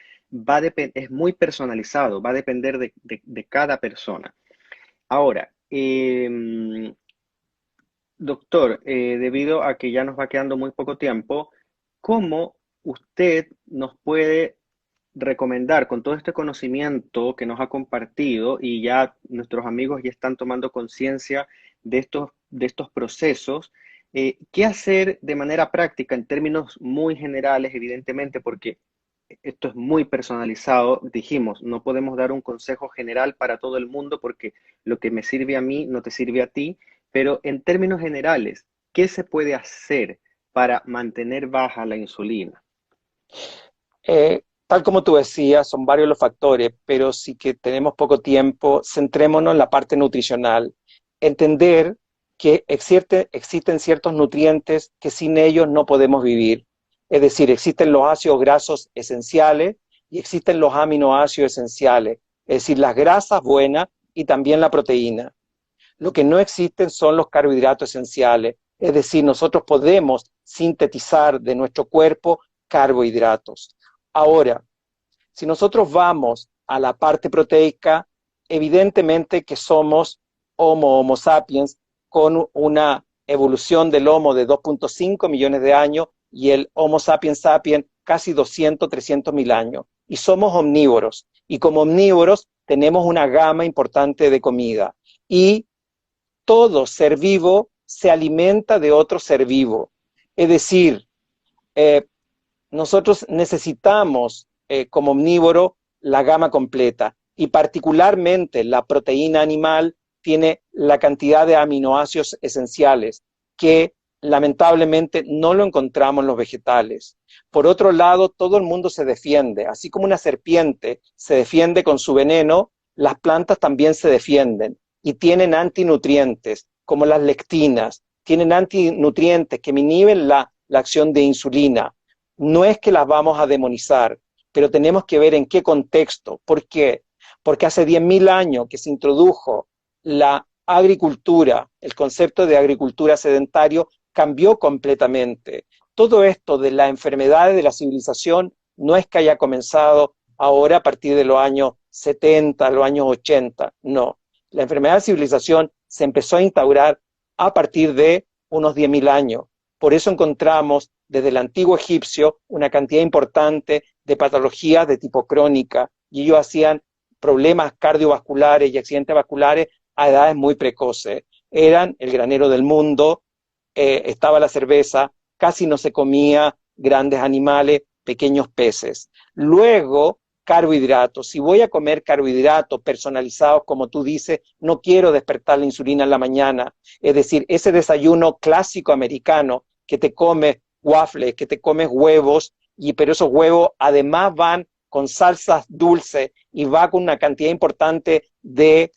Es muy personalizado, va a depender de cada persona. Ahora, doctor, debido a que ya nos va quedando muy poco tiempo, ¿cómo usted nos puede recomendar con todo este conocimiento que nos ha compartido y ya nuestros amigos ya están tomando conciencia de estos procesos, qué hacer de manera práctica en términos muy generales, evidentemente, porque esto es muy personalizado, dijimos, no podemos dar un consejo general para todo el mundo porque lo que me sirve a mí no te sirve a ti, pero en términos generales, ¿qué se puede hacer para mantener baja la insulina? Tal como tú decías, son varios los factores, pero sí que tenemos poco tiempo, centrémonos en la parte nutricional. Entender que existen ciertos nutrientes que sin ellos no podemos vivir. Es decir, existen los ácidos grasos esenciales y existen los aminoácidos esenciales. Es decir, las grasas buenas y también la proteína. Lo que no existen son los carbohidratos esenciales. Es decir, nosotros podemos sintetizar de nuestro cuerpo carbohidratos. Ahora, si nosotros vamos a la parte proteica, evidentemente que somos Homo sapiens con una evolución del Homo de 2.5 millones de años y el Homo sapiens sapiens casi 200, 300 mil años. Y somos omnívoros. Y como omnívoros tenemos una gama importante de comida. Y todo ser vivo se alimenta de otro ser vivo. Es decir, eh, nosotros necesitamos como omnívoro la gama completa y particularmente la proteína animal tiene la cantidad de aminoácidos esenciales que lamentablemente no lo encontramos en los vegetales. Por otro lado, todo el mundo se defiende, así como una serpiente se defiende con su veneno, las plantas también se defienden y tienen antinutrientes como las lectinas, tienen antinutrientes que inhiben la acción de insulina. No es que las vamos a demonizar, pero tenemos que ver en qué contexto. ¿Por qué? Porque hace 10.000 años que se introdujo la agricultura, el concepto de agricultura sedentario cambió completamente. Todo esto de las enfermedades de la civilización no es que haya comenzado ahora a partir de los años 70, los años 80, no. La enfermedad de civilización se empezó a instaurar a partir de unos 10.000 años. Por eso encontramos desde el antiguo egipcio una cantidad importante de patologías de tipo crónica y ellos hacían problemas cardiovasculares y accidentes vasculares a edades muy precoces. Eran el granero del mundo, estaba la cerveza, casi no se comía grandes animales, pequeños peces. Luego, carbohidratos. Si voy a comer carbohidratos personalizados, como tú dices, no quiero despertar la insulina en la mañana. Es decir, ese desayuno clásico americano que te comes waffles, que te comes huevos, pero esos huevos además van con salsas dulces y va con una cantidad importante de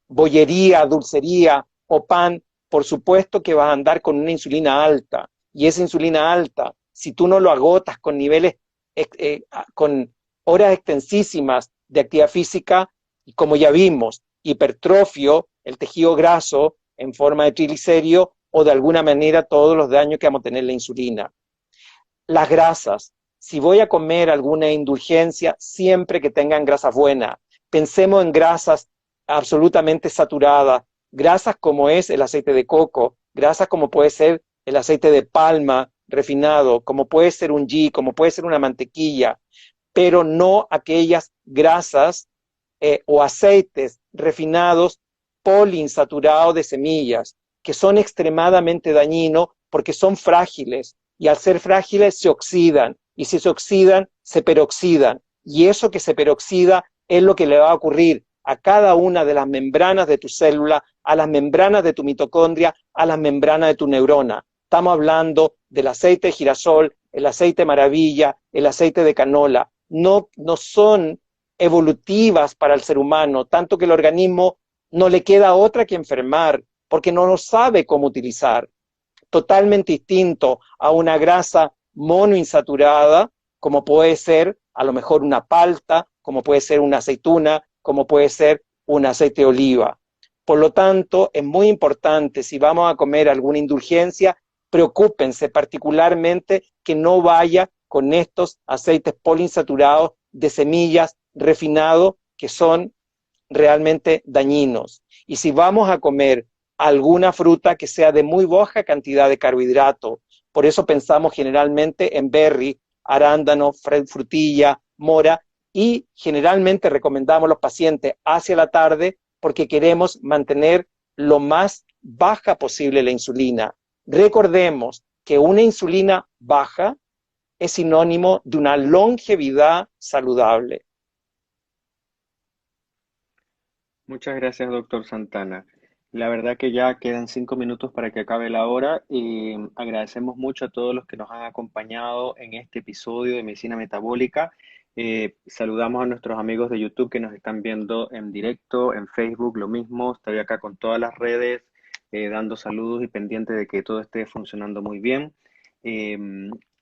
bollería, dulcería o pan, por supuesto que vas a andar con una insulina alta. Y esa insulina alta, si tú no lo agotas con niveles, con horas extensísimas de actividad física, como ya vimos, hipertrofio, el tejido graso en forma de triglicérido o de alguna manera todos los daños que vamos a tener la insulina. Las grasas, si voy a comer alguna indulgencia, siempre que tengan grasas buenas. Pensemos en grasas absolutamente saturadas, grasas como es el aceite de coco, grasas como puede ser el aceite de palma refinado, como puede ser un ghee, como puede ser una mantequilla, pero no aquellas grasas o aceites refinados poliinsaturados de semillas, que son extremadamente dañinos porque son frágiles y al ser frágiles se oxidan y si se oxidan, se peroxidan y eso que se peroxida es lo que le va a ocurrir a cada una de las membranas de tu célula, a las membranas de tu mitocondria, a las membranas de tu neurona. Estamos hablando del aceite de girasol, el aceite de maravilla, el aceite de canola. No son evolutivas para el ser humano, tanto que el organismo no le queda otra que enfermar, porque no lo sabe cómo utilizar. Totalmente distinto a una grasa monoinsaturada, como puede ser a lo mejor una palta, como puede ser una aceituna, como puede ser un aceite de oliva. Por lo tanto, es muy importante, si vamos a comer alguna indulgencia, preocúpense particularmente que no vaya con estos aceites poliinsaturados de semillas refinados que son realmente dañinos. Y si vamos a comer alguna fruta que sea de muy baja cantidad de carbohidratos, por eso pensamos generalmente en berry, arándano, frutilla, mora, y generalmente recomendamos a los pacientes hacia la tarde porque queremos mantener lo más baja posible la insulina. Recordemos que una insulina baja es sinónimo de una longevidad saludable. Muchas gracias, doctor Santana. La verdad que ya quedan 5 minutos para que acabe la hora y agradecemos mucho a todos los que nos han acompañado en este episodio de Medicina Metabólica. Saludamos a nuestros amigos de YouTube que nos están viendo en directo, en Facebook, lo mismo. Estoy acá con todas las redes, dando saludos y pendiente de que todo esté funcionando muy bien. Eh,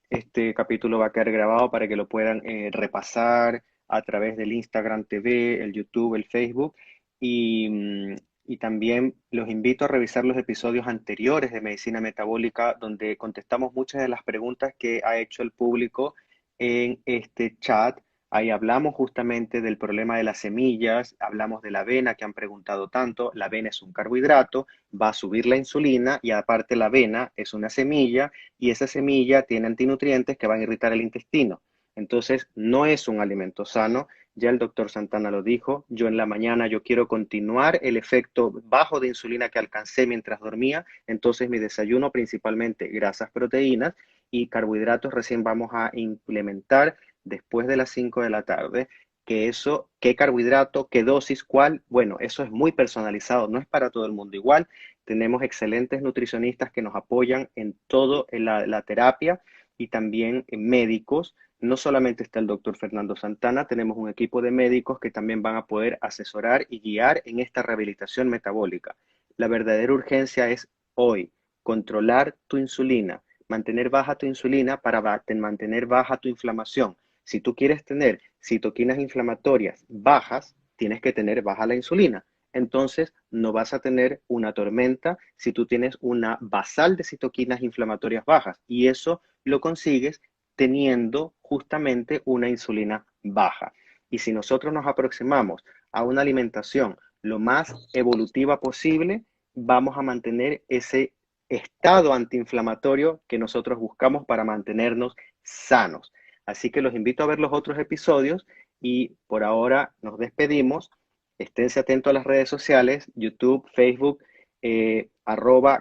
este capítulo va a quedar grabado para que lo puedan repasar a través del Instagram TV, el YouTube, el Facebook. Y también los invito a revisar los episodios anteriores de Medicina Metabólica, donde contestamos muchas de las preguntas que ha hecho el público en este chat. Ahí hablamos justamente del problema de las semillas, hablamos de la avena que han preguntado tanto. La avena es un carbohidrato, va a subir la insulina y aparte la avena es una semilla y esa semilla tiene antinutrientes que van a irritar el intestino. Entonces, no es un alimento sano. Ya el doctor Santana lo dijo, yo en la mañana yo quiero continuar el efecto bajo de insulina que alcancé mientras dormía, entonces mi desayuno principalmente grasas, proteínas y carbohidratos recién vamos a implementar después de las 5 de la tarde, que eso, qué carbohidrato, qué dosis, cuál, bueno, eso es muy personalizado, no es para todo el mundo igual. Tenemos excelentes nutricionistas que nos apoyan en todo en la terapia y también médicos. No solamente está el doctor Fernando Santana, tenemos un equipo de médicos que también van a poder asesorar y guiar en esta rehabilitación metabólica. La verdadera urgencia es hoy controlar tu insulina, mantener baja tu insulina para mantener baja tu inflamación. Si tú quieres tener citoquinas inflamatorias bajas, tienes que tener baja la insulina. Entonces, no vas a tener una tormenta si tú tienes una basal de citoquinas inflamatorias bajas. Y eso lo consigues teniendo justamente una insulina baja. Y si nosotros nos aproximamos a una alimentación lo más evolutiva posible, vamos a mantener ese estado antiinflamatorio que nosotros buscamos para mantenernos sanos. Así que los invito a ver los otros episodios y por ahora nos despedimos. Esténse atentos a las redes sociales, YouTube, Facebook,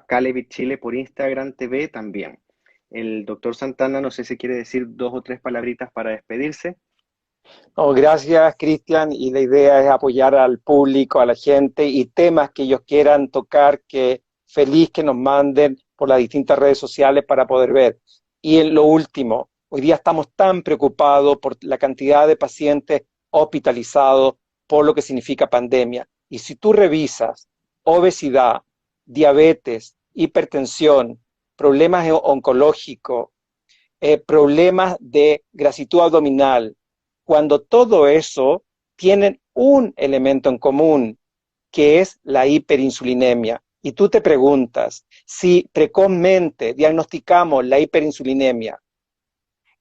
@Calevit Chile por Instagram TV también. El doctor Santana, no sé si quiere decir 2 o 3 palabritas para despedirse. No, gracias, Cristian, y la idea es apoyar al público, a la gente y temas que ellos quieran tocar, que feliz que nos manden por las distintas redes sociales para poder ver. Y en lo último, hoy día estamos tan preocupados por la cantidad de pacientes hospitalizados por lo que significa pandemia. Y si tú revisas obesidad, diabetes, hipertensión, problemas oncológicos, problemas de grasitud abdominal, cuando todo eso tienen un elemento en común, que es la hiperinsulinemia. Y tú te preguntas, si precozmente diagnosticamos la hiperinsulinemia,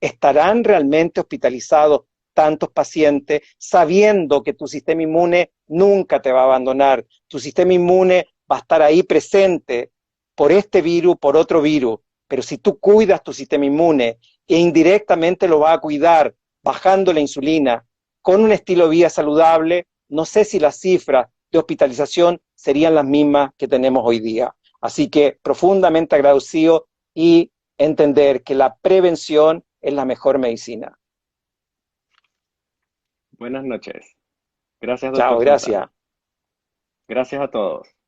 ¿estarán realmente hospitalizados tantos pacientes sabiendo que tu sistema inmune nunca te va a abandonar? Tu sistema inmune va a estar ahí presente por este virus, por otro virus, pero si tú cuidas tu sistema inmune e indirectamente lo vas a cuidar bajando la insulina con un estilo de vida saludable, no sé si las cifras de hospitalización serían las mismas que tenemos hoy día. Así que profundamente agradecido y entender que la prevención es la mejor medicina. Buenas noches. Gracias, Chao, doctor gracias. Santana. Gracias a todos.